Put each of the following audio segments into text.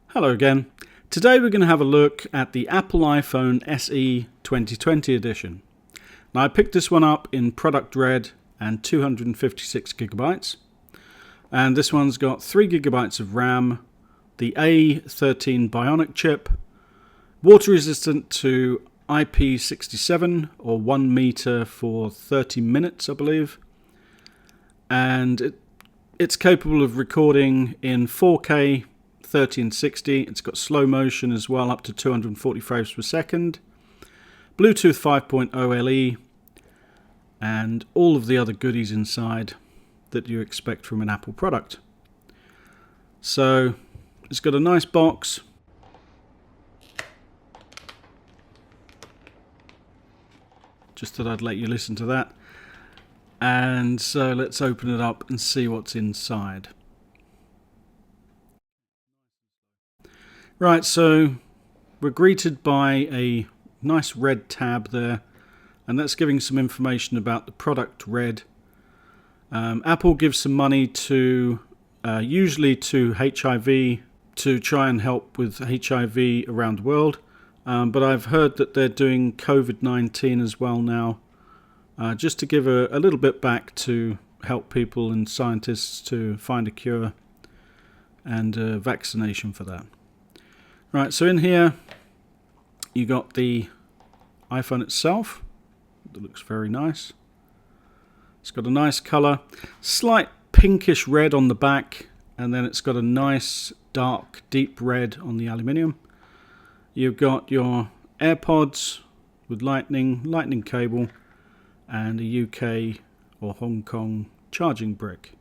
Hello again. Today we're going to have a look at the Apple iPhone SE 2020 edition. Now I picked this one up in product red and 256 gigabytes. And this one's got 3 gigabytes of RAM, the A13 Bionic chip, water resistant to IP67 or 1 meter for 30 minutes I believe. And it's capable of recording in 4K, 30 and 60. It's got slow motion as well, up to 240 frames per second. Bluetooth 5.0 LE and all of the other goodies inside that you expect from an Apple product. So it's got a nice box. Just thought I'd let you listen to that. And so let's open it up and see what's inside. Right, so we're greeted by a nice red tab there, and that's giving some information about the product red. Apple gives some money to usually to HIV, to try and help with HIV around the world, but I've heard that they're doing COVID-19 as well now, just to give a little bit back to help people and scientists to find a cure and a vaccination for that. Right, so in here you got the iPhone itself. That looks very nice. It's got a nice colour, slight pinkish red on the back, and then it's got a nice dark deep red on the aluminium. You've got your AirPods with lightning cable and a UK or Hong Kong charging brick.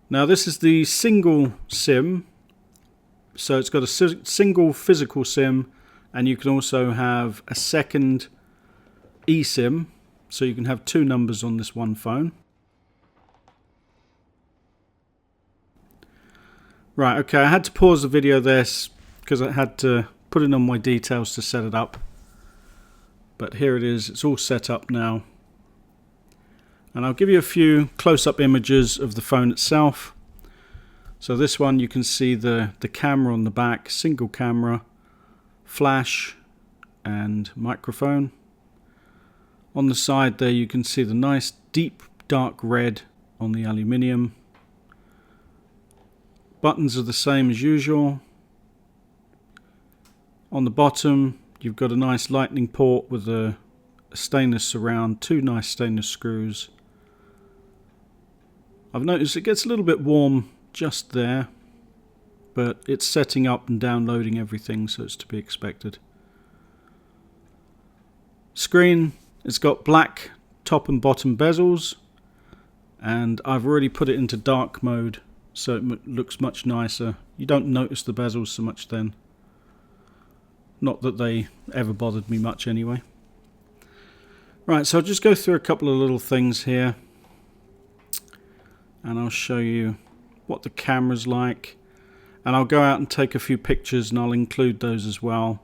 Now this is the single SIM. So it's got a single physical SIM, and you can also have a second eSIM, so you can have 2 numbers on this one phone. Right, okay, I had to pause the video there because I had to put in all my details to set it up. But here it is, it's all set up now. And I'll give you a few close-up images of the phone itself. So this one you can see the camera on the back, single camera, flash and microphone. On the side there you can see the nice deep dark red on the aluminium. Buttons are the same as usual. On the bottom you've got a nice lightning port with a stainless surround, 2 nice stainless screws. I've noticed it gets a little bit warm just there, but it's setting up and downloading everything, so it's to be expected. Screen, it's got black top and bottom bezels, and I've already put it into dark mode so it looks much nicer. You don't notice the bezels so much then. Not that they ever bothered me much anyway. Right, so I'll just go through a couple of little things here and I'll show you what the camera's like, and I'll go out and take a few pictures and I'll include those as well.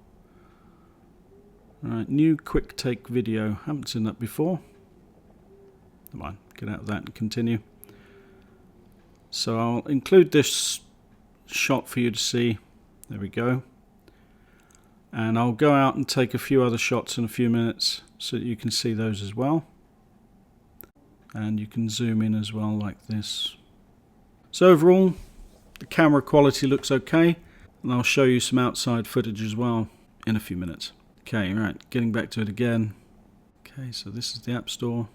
Alright, new quick take video, haven't seen that before. Come on, get out of that and continue. So I'll include this shot for you to see. There we go. And I'll go out and take a few other shots in a few minutes so that you can see those as well. And you can zoom in as well like this. So overall, the camera quality looks okay, and I'll show you some outside footage as well in a few minutes. Okay, right, getting back to it again. Okay, so this is the App Store.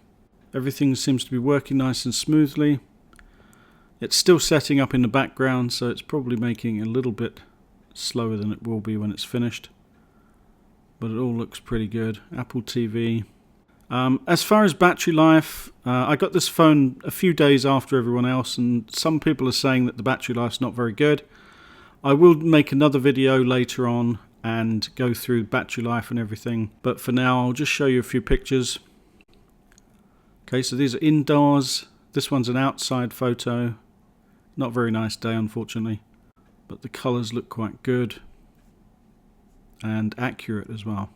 Everything seems to be working nice and smoothly. It's still setting up in the background, so it's probably making it a little bit slower than it will be when it's finished. But it all looks pretty good. Apple TV. As far as battery life, I got this phone a few days after everyone else, and some people are saying that the battery life's not very good. I will make another video later on and go through battery life and everything, but for now I'll just show you a few pictures. Okay, so these are indoors. This one's an outside photo. Not a very nice day, unfortunately, but the colours look quite good and accurate as well.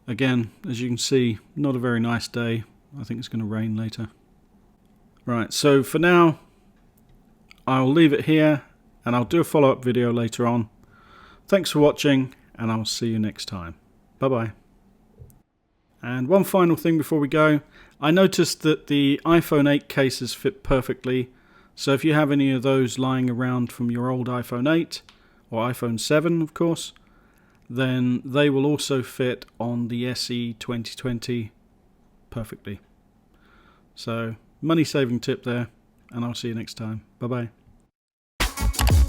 Again, as you can see, not a very nice day. I think it's going to rain later. Right, so for now I'll leave it here and I'll do a follow-up video later on. Thanks for watching and I'll see you next time. Bye bye. And one final thing before we go, I noticed that the iPhone 8 cases fit perfectly, so if you have any of those lying around from your old iPhone 8 or iPhone 7 of course, then they will also fit on the SE 2020 perfectly. So money saving tip there, and I'll see you next time. Bye bye.